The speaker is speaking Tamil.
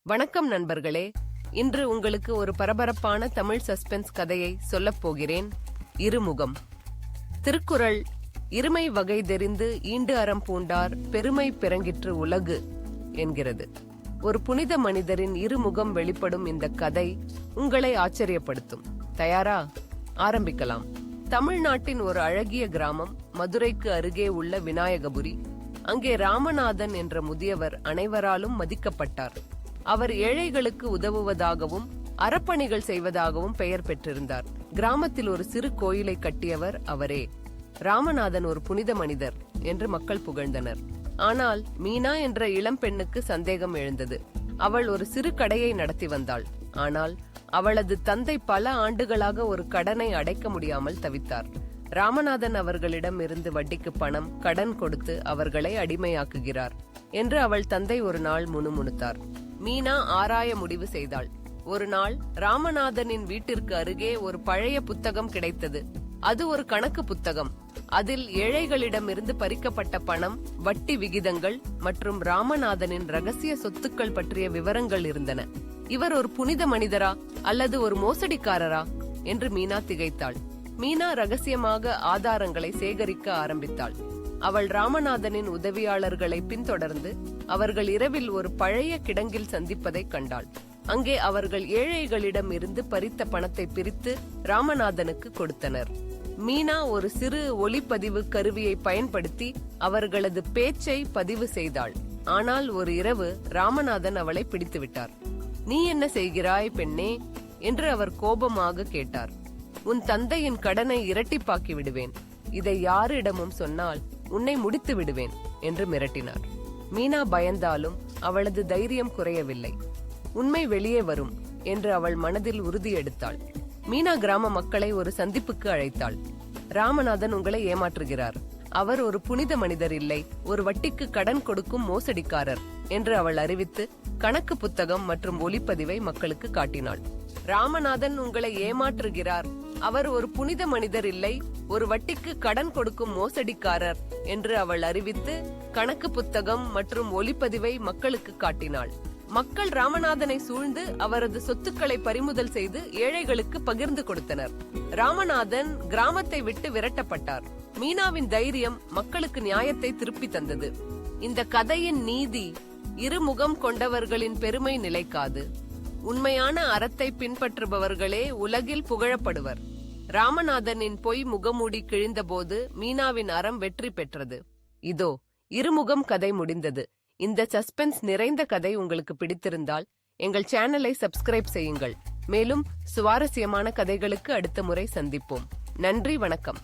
வணக்கம் நண்பர்களே, இன்று உங்களுக்கு ஒரு பரபரப்பான தமிழ் சஸ்பென்ஸ் கதையை சொல்லப் போகிறேன். இருமுகம். திருக்குறள் இருமை வகை தெரிந்து ஈண்டு அறம் பூண்டார் பெருமை பிறங்கிற்று உலகு என்கிறது. ஒரு புனித மனிதரின் இருமுகம் வெளிப்படும் இந்த கதை உங்களை ஆச்சரியப்படுத்தும். தயாரா? ஆரம்பிக்கலாம். தமிழ்நாட்டின் ஒரு அழகிய கிராமம், மதுரைக்கு அருகே உள்ள விநாயகபுரி. அங்கே ராமநாதன் என்ற முதியவர் அனைவராலும் மதிக்கப்பட்டார். அவர் ஏழைகளுக்கு உதவுவதாகவும் அறப்பணிகள் செய்வதாகவும் பெயர் பெற்றிருந்தார். கிராமத்தில் ஒரு சிறு கோயிலை கட்டியவர் அவரே. ராமநாதன் ஒரு புனித மனிதர் என்று மக்கள் புகழ்ந்தனர். ஆனால் மீனா என்ற இளம் பெண்ணுக்கு சந்தேகம் எழுந்தது. அவள் ஒரு சிறு கடையை நடத்தி வந்தாள். ஆனால் அவளது தந்தை பல ஆண்டுகளாக ஒரு கடனை அடைக்க முடியாமல் தவித்தார். ராமநாதன் அவர்களிடம் இருந்து வட்டிக்கு பணம் கடன் கொடுத்து அவர்களை அடிமையாக்குகிறார் என்று அவள் தந்தை ஒரு நாள் முணுமுணுத்தார். மீனா ஆராய முடிவு செய்தாள். ஒரு நாள் ராமநாதனின் வீட்டிற்கு அருகே ஒரு பழைய புத்தகம் கிடைத்தது. அது ஒரு கணக்கு புத்தகம். அதில் ஏழைகளிடமிருந்து பறிக்கப்பட்ட பணம், வட்டி விகிதங்கள் மற்றும் ராமநாதனின் ரகசிய சொத்துக்கள் பற்றிய விவரங்கள் இருந்தன. இவர் ஒரு புனித மனிதரா அல்லது ஒரு மோசடிக்காரரா என்று மீனா திகைத்தாள். மீனா ரகசியமாக ஆதாரங்களை சேகரிக்க ஆரம்பித்தாள். அவள் ராமநாதனின் உதவியாளர்களை பின்தொடர்ந்து அவர்கள் இரவில் ஒரு பழைய கிடங்கில் சந்திப்பதை கண்டாள். அங்கே அவர்கள் ஏழைகளிடம் இருந்து பறித்த பணத்தை பிரித்து ராமநாதனுக்கு கொடுத்தனர். மீனா ஒரு சிறு ஒளிப்பதிவு கருவியை பயன்படுத்தி அவர்களது பேச்சை பதிவு செய்தாள். ஆனால் ஒரு இரவு ராமநாதன் அவளை பிடித்துவிட்டார். "நீ என்ன செய்கிறாய் பெண்ணே?" என்று அவர் கோபமாக கேட்டார். "உன் தந்தையின் கடனை இரட்டிப்பாக்கி விடுவேன். இதை யாரிடமும் சொன்னால் உன்னை முடித்து விடுவேன்" என்று மிரட்டினார். மீனா பயந்தாலும் அவளது தைரியம் குறையவில்லை. உண்மை வெளியே வரும் என்று அவள் மனதில் உறுதி எடுத்தாள். மீனா கிராம மக்களை ஒரு சந்திப்புக்கு அழைத்தாள். "ராமநாதன் உங்களை ஏமாற்றுகிறார். அவர் ஒரு புனித மனிதர் இல்லை, ஒரு வட்டிக்கு கடன் கொடுக்கும் மோசடிக்காரர்" என்று அவள் அறிவித்து கணக்கு புத்தகம் மற்றும் ஒளிப்பதிவை மக்களுக்கு காட்டினாள். "ராமநாதன் உங்களை ஏமாற்றுகிறார். அவர் ஒரு புனித மனிதர் இல்லை, ஒரு வட்டிக்கு கடன் கொடுக்கும் மோசடிக்காரர்" என்று அவள் அறிவித்து கணக்கு புத்தகம் மற்றும் ஒளிப்பதிவை மக்களுக்கு காட்டினாள். மக்கள் ராமநாதனை சூழ்ந்து அவரது சொத்துக்களை பறிமுதல் செய்து ஏழைகளுக்கு பகிர்ந்து கொடுத்தனர். ராமநாதன் கிராமத்தை விட்டு விரட்டப்பட்டார். மீனாவின் தைரியம் மக்களுக்கு நியாயத்தை திருப்பி தந்தது. இந்த கதையின் நீதி: இருமுகம் கொண்டவர்களின் பெருமை நிலைக்காது. உண்மையான அறத்தை பின்பற்றுபவர்களே உலகில் புகழப்படுவர். ராமநாதனின் பொய் முகமூடி கிழிந்தபோது மீனாவின் அறம் வெற்றி பெற்றது. இதோ இருமுகம் கதை முடிந்தது. இந்த சஸ்பென்ஸ் நிறைந்த கதை உங்களுக்கு பிடித்திருந்தால் எங்கள் சேனலை சப்ஸ்கிரைப் செய்யுங்கள். மேலும் சுவாரஸ்யமான கதைகளுக்கு அடுத்த முறை சந்திப்போம். நன்றி, வணக்கம்.